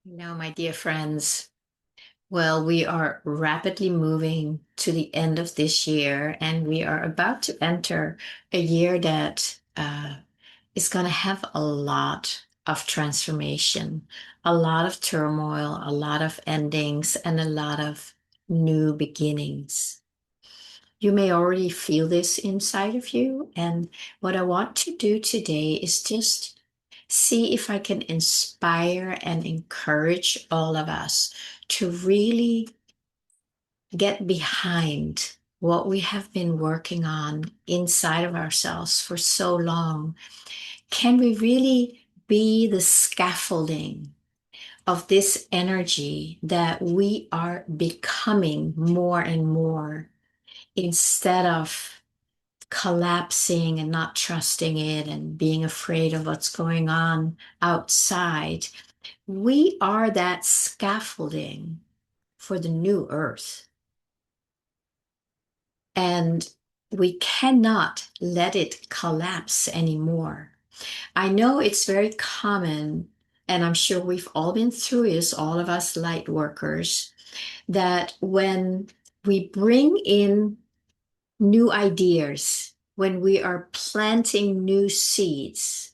My dear friends, well, we are rapidly moving to the end of this year, and we are about to enter a year that is going to have a lot of transformation, a lot of turmoil, a lot of endings, and a lot of new beginnings. You may already feel this inside of you, and what I want to do today is just see if I can inspire and encourage all of us to really get behind what we have been working on inside of ourselves for so long. Can we really be the scaffolding of this energy that we are becoming more and more instead of collapsing and not trusting it and being afraid of what's going on outside? We are that scaffolding for the new earth, and we cannot let it collapse anymore. I know it's very common, and I'm sure we've all been through this, all of us light workers, that when we bring in new ideas, when we are planting new seeds,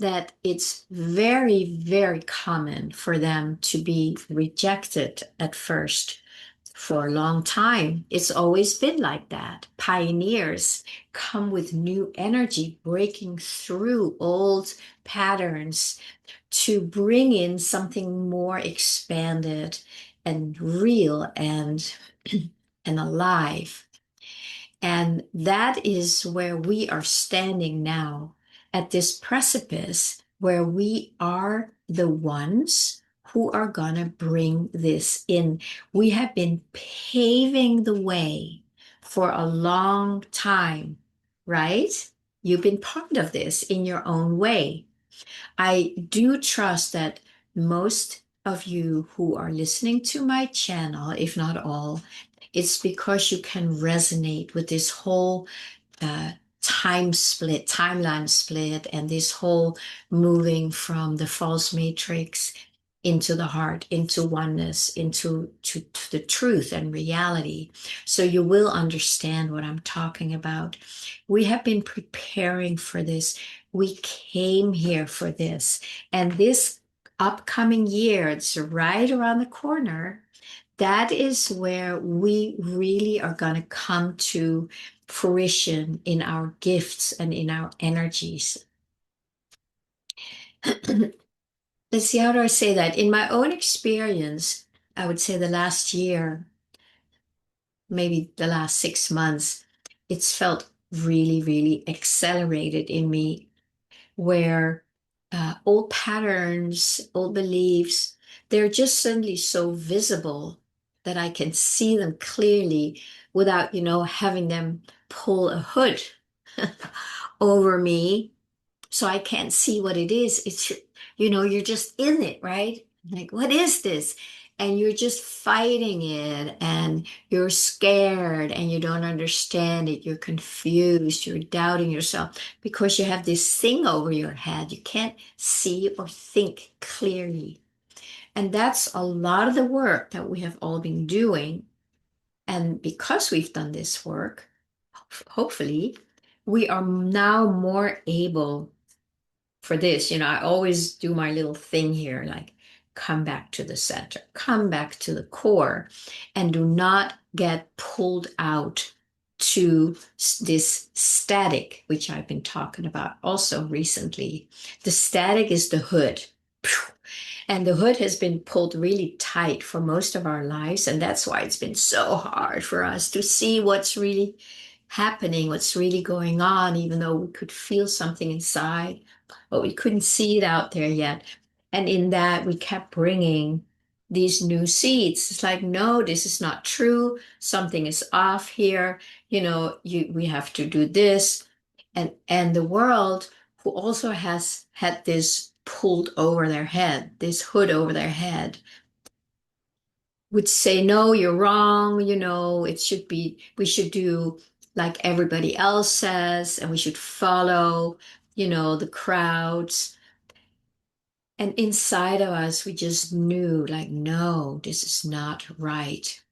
that it's very, very common for them to be rejected at first. For a long time, it's always been like that. Pioneers come with new energy, breaking through old patterns to bring in something more expanded and real and alive. And that is where we are standing now, at this precipice where we are the ones who are going to bring this in. We have been paving the way for a long time, right? You've been part of this in your own way. I do trust that most of you who are listening to my channel, if not all, it's because you can resonate with this whole uh, timeline split, and this whole moving from the false matrix into the heart, into oneness, to the truth and reality. So you will understand what I'm talking about. We have been preparing for this. We came here for this. And this upcoming year, it's right around the corner. That is where we really are going to come to fruition in our gifts and in our energies. Let's see, how do I say that? In my own experience, I would say the last year, maybe the last 6 months, it's felt really, really accelerated in me, where old patterns, old beliefs, they're just suddenly so visible that I can see them clearly without, having them pull a hood over me so I can't see what it is. You're just in it, right? Like, what is this? And you're just fighting it, and you're scared, and you don't understand it. You're confused. You're doubting yourself because you have this thing over your head. You can't see or think clearly. And that's a lot of the work that we have all been doing. And because we've done this work, hopefully, we are now more able for this. I always do my little thing here, like come back to the center, come back to the core, and do not get pulled out to this static, which I've been talking about also recently. The static is the hood. And the hood has been pulled really tight for most of our lives. And that's why it's been so hard for us to see what's really happening, what's really going on, even though we could feel something inside, but we couldn't see it out there yet. And in that, we kept bringing these new seeds. It's like, no, this is not true. Something is off here. We have to do this. And the world, who also has had this pulled over their head, this hood over their head, would say, no, you're wrong. We should do like everybody else says, and we should follow, the crowds. And inside of us, we just knew, like, no, this is not right.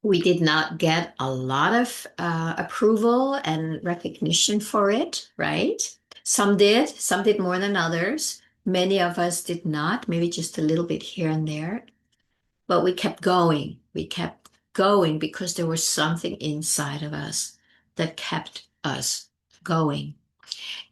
We did not get a lot of approval and recognition for it, right? Some did more than others. Many of us did not, maybe just a little bit here and there. But we kept going. We kept going because there was something inside of us that kept us going.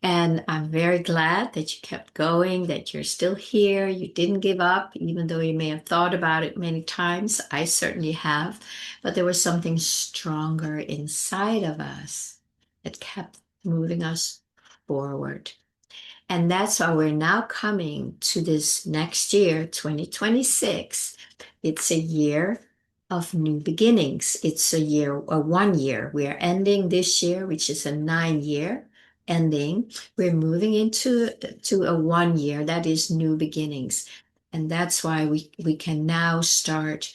And I'm very glad that you kept going, that you're still here. You didn't give up, even though you may have thought about it many times. I certainly have. But there was something stronger inside of us that kept moving us forward. And that's why we're now coming to this next year, 2026. It's a year of new beginnings. It's a 1 year. We are ending this year, which is a 9 year ending. We're moving into to a 1 year that is new beginnings. And that's why we can now start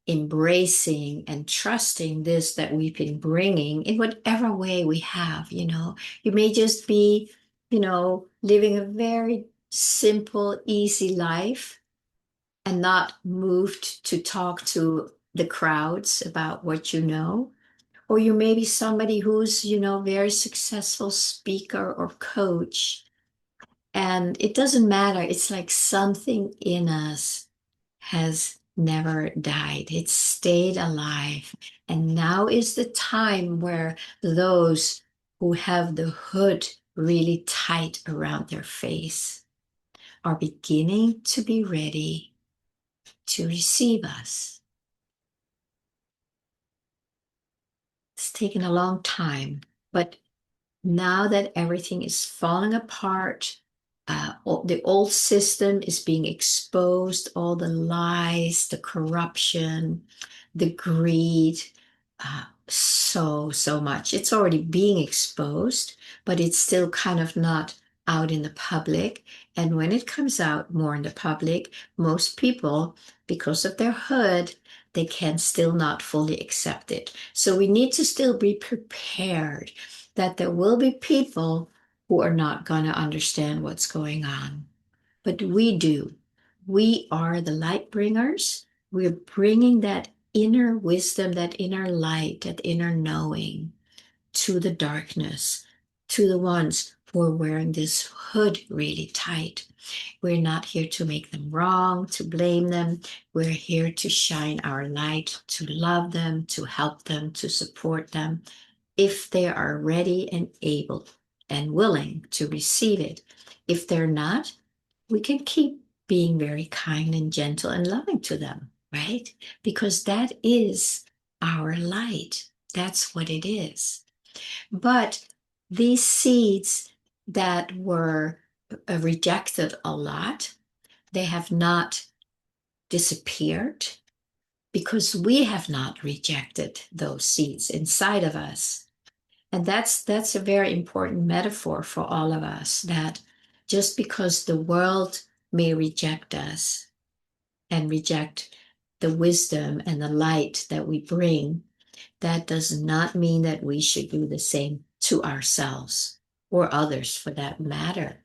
embracing and trusting this that we've been bringing in whatever way we have. You may just be, living a very simple, easy life and not moved to talk to the crowds about what you know. Or you may be somebody who's, very successful speaker or coach. And it doesn't matter. It's like something in us has never died. It stayed alive. And now is the time where those who have the hood really tight around their face are beginning to be ready to receive us. It's taken a long time, but now that everything is falling apart, the old system is being exposed, all the lies, the corruption, the greed, so much. It's already being exposed, but it's still kind of not out in the public. And when it comes out more in the public, most people, because of their hood, they can still not fully accept it. So we need to still be prepared that there will be people who are not going to understand what's going on. But we do. We are the light bringers. We're bringing that inner wisdom, that inner light, that inner knowing to the darkness, to the ones who are wearing this hood really tight. We're not here to make them wrong, to blame them. We're here to shine our light, to love them, to help them, to support them, if they are ready and able and willing to receive it. If they're not, we can keep being very kind and gentle and loving to them, right? Because that is our light. That's what it is. But these seeds that were rejected a lot, they have not disappeared because we have not rejected those seeds inside of us. And that's a very important metaphor for all of us, that just because the world may reject us and reject the wisdom and the light that we bring, that does not mean that we should do the same to ourselves or others for that matter.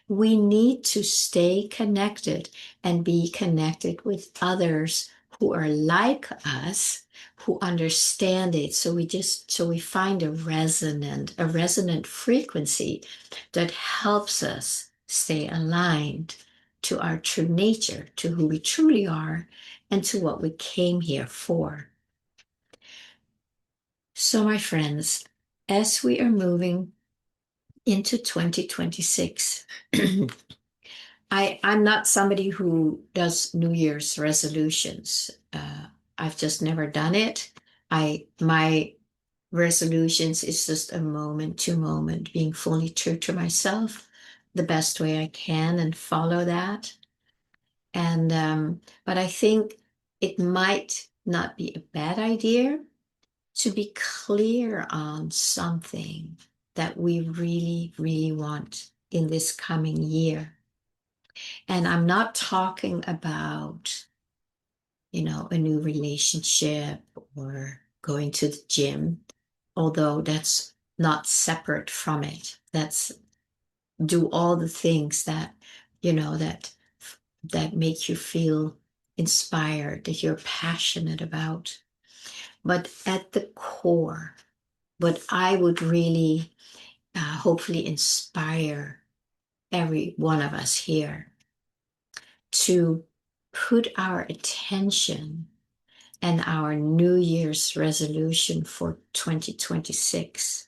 We need to stay connected and be connected with others who are like us, who understand it. So we find a resonant frequency that helps us stay aligned to our true nature, to who we truly are, and to what we came here for. So, my friends, as we are moving into 2026, I'm not somebody who does New Year's resolutions. I've just never done it. My resolutions is just a moment to moment, being fully true to myself the best way I can and follow that. And but I think it might not be a bad idea to be clear on something that we really, really want in this coming year. And I'm not talking about, a new relationship or going to the gym, although that's not separate from it. do all the things that, that make you feel inspired, that you're passionate about. But at the core, what I would really hopefully inspire every one of us here to put our attention and our New Year's resolution for 2026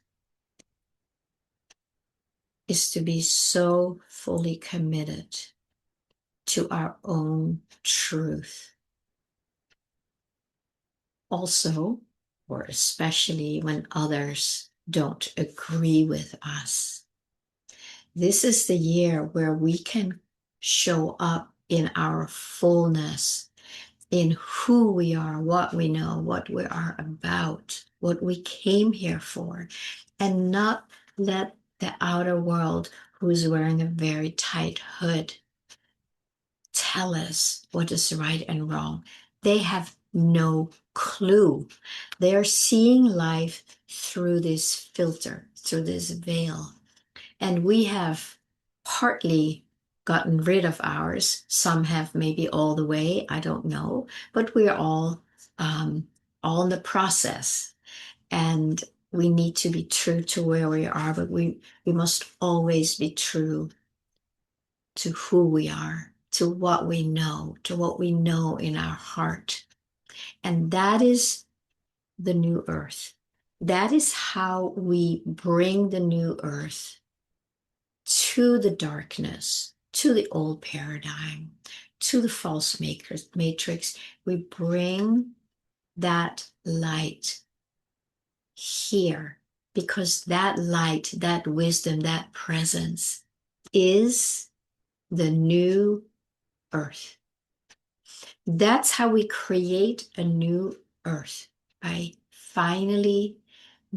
is to be so fully committed to our own truth. Also, or especially when others don't agree with us. This is the year where we can show up in our fullness, in who we are, what we know, what we are about, what we came here for, and not let the outer world, who's wearing a very tight hood, tell us what is right and wrong. They have no clue. They are seeing life through this filter, through this veil. And we have partly gotten rid of ours. Some have maybe all the way, I don't know, but we're all in the process. And we need to be true to where we are, but we must always be true to who we are, to what we know, to what we know in our heart. And that is the new earth. That is how we bring the new earth to the darkness, to the old paradigm, to the false matrix. We bring that light here because that light, that wisdom, that presence is the new earth. That's how we create a new earth, by finally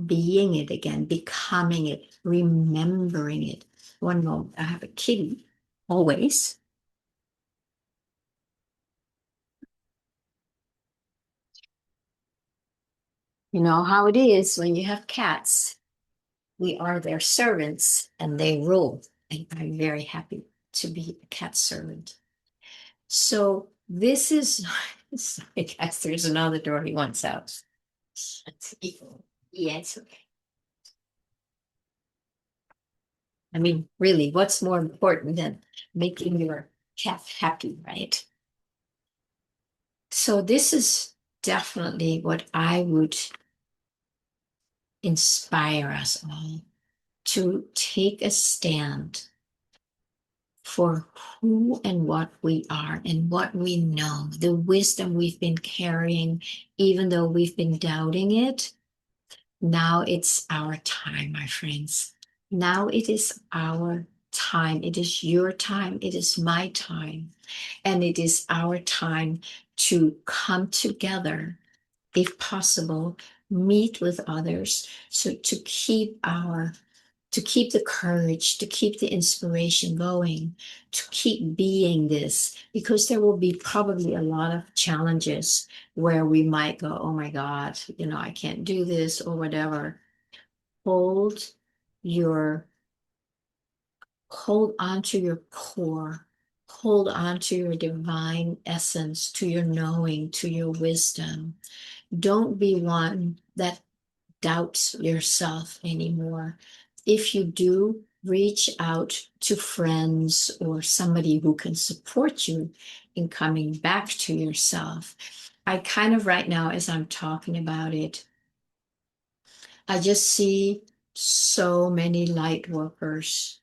being it again, becoming it, remembering it. One moment, I have a kitty, always. You know how it is when you have cats. We are their servants and they rule. And I'm very happy to be a cat servant. So this is, sorry guys, there's another door he wants out. Yeah, it's okay. I mean, really, what's more important than making your cat happy, right? So this is definitely what I would inspire us all to take a stand for who and what we are and what we know, the wisdom we've been carrying, even though we've been doubting it. Now it's our time, my friends. Now it is our time. It is your time. It is my time. And it is our time to come together, if possible, meet with others, so to keep the courage, to keep the inspiration going, to keep being this, because there will be probably a lot of challenges where we might go, oh my God, I can't do this or whatever. Hold your, hold on to your core, hold on to your divine essence, to your knowing, to your wisdom. Don't be one that doubts yourself anymore. If you do, reach out to friends or somebody who can support you in coming back to yourself. I kind of right now, as I'm talking about it, I just see so many light workers.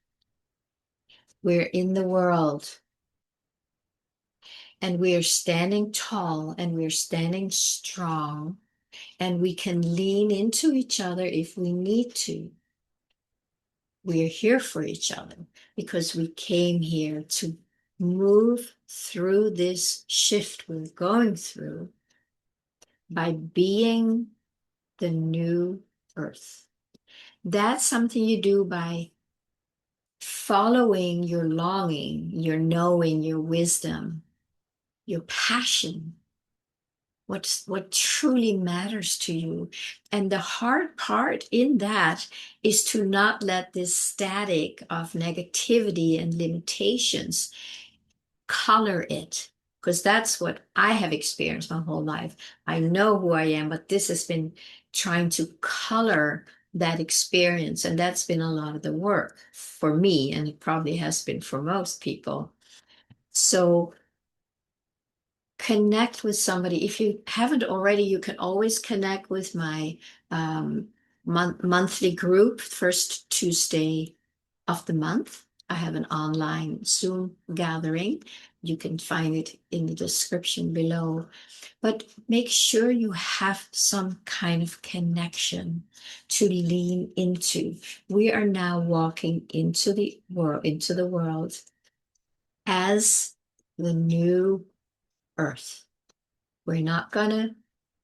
We're in the world and we are standing tall and we're standing strong, and we can lean into each other if we need to. We are here for each other because we came here to move through this shift we're going through by being the new earth. That's something you do by following your longing, your knowing, your wisdom, your passion, what truly matters to you. And the hard part in that is to not let this static of negativity and limitations color it, because that's what I have experienced my whole life. I know who I am, but this has been trying to color that experience. And that's been a lot of the work for me, and it probably has been for most people. So connect with somebody. If you haven't already, you can always connect with my monthly group, first Tuesday of the month. I have an online Zoom gathering. You can find it in the description below. But make sure you have some kind of connection to lean into. We are now walking into the world as the new earth. We're not going to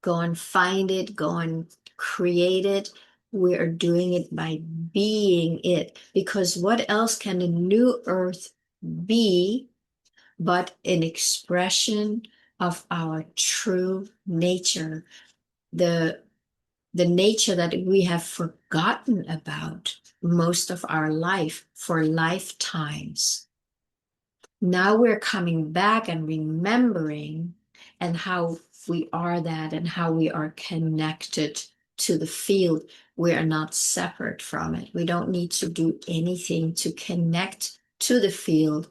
go and find it, go and create it. We are doing it by being it. Because what else can the new earth be but an expression of our true nature, the nature that we have forgotten about most of our life for lifetimes. Now we're coming back and remembering and how we are that and how we are connected to the field. We are not separate from it. We don't need to do anything to connect to the field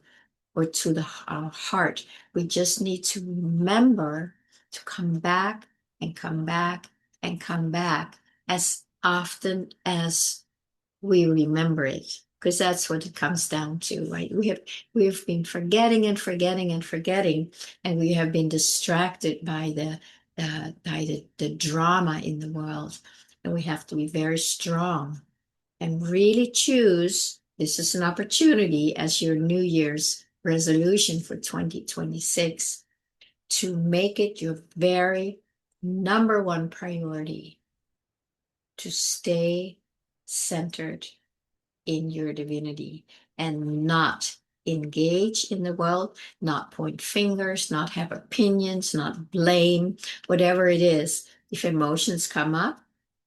or to our heart. We just need to remember to come back and come back and come back as often as we remember it, because that's what it comes down to, right? We have been forgetting and forgetting and forgetting, and we have been distracted by the drama in the world, and we have to be very strong and really choose. This is an opportunity as your New Year's resolution for 2026 to make it your very number one priority to stay centered in your divinity and not engage in the world, not point fingers, not have opinions, not blame, whatever it is. If emotions come up,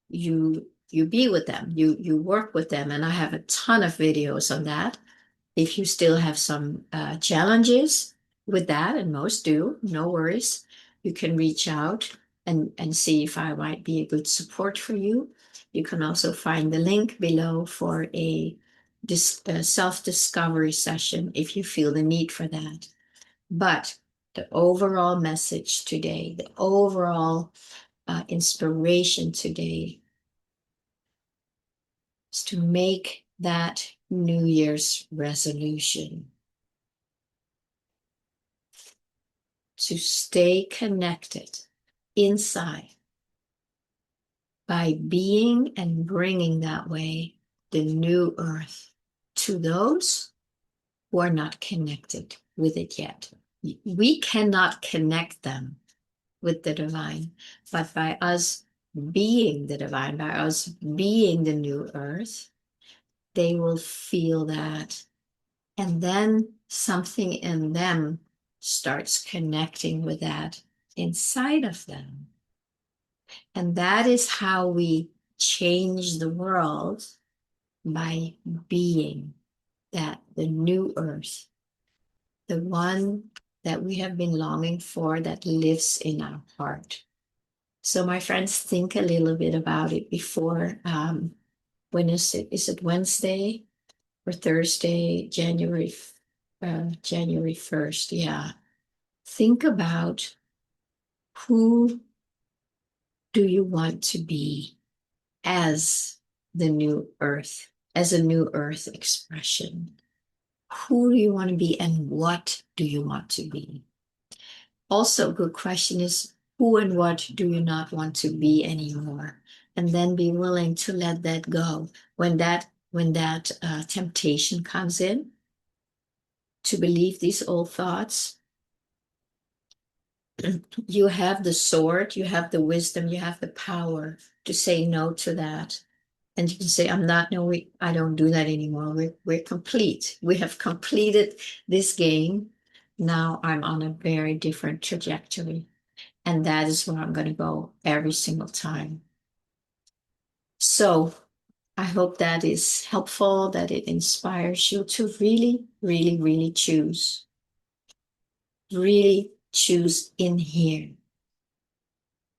you be with them, you work with them. And I have a ton of videos on that. If you still have some challenges with that, and most do, no worries. You can reach out and see if I might be a good support for you. You can also find the link below for a self-discovery session if you feel the need for that. But the overall message today, the overall inspiration today is to make that New Year's resolution to stay connected inside by being and bringing that way the new earth to those who are not connected with it yet. We cannot connect them with the divine, but by us being the divine, by us being the new earth, they will feel that. And then something in them starts connecting with that inside of them. And that is how we change the world, by being that, the new earth, the one that we have been longing for, that lives in our heart. So my friends, think a little bit about it before, when is it? Is it Wednesday or Thursday, January 1st? Yeah. Think about, who do you want to be as the new earth, as a new earth expression? Who do you want to be and what do you want to be? Also, good question is, who and what do you not want to be anymore? And then be willing to let that go when that temptation comes in to believe these old thoughts. You have the sword, you have the wisdom, you have the power to say no to that. And you can say, I don't do that anymore. We're complete. We have completed this game. Now I'm on a very different trajectory. And that is where I'm going to go every single time. So I hope that is helpful, that it inspires you to really, really, really choose. Really choose in here.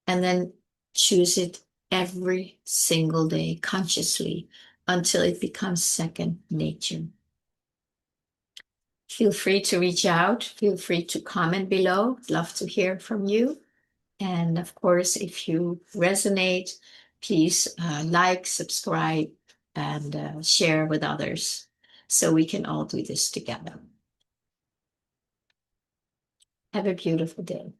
And then choose it every single day consciously until it becomes second nature. Feel free to reach out. Feel free to comment below. Love to hear from you. And of course, if you resonate, please like, subscribe, and share with others so we can all do this together. Have a beautiful day.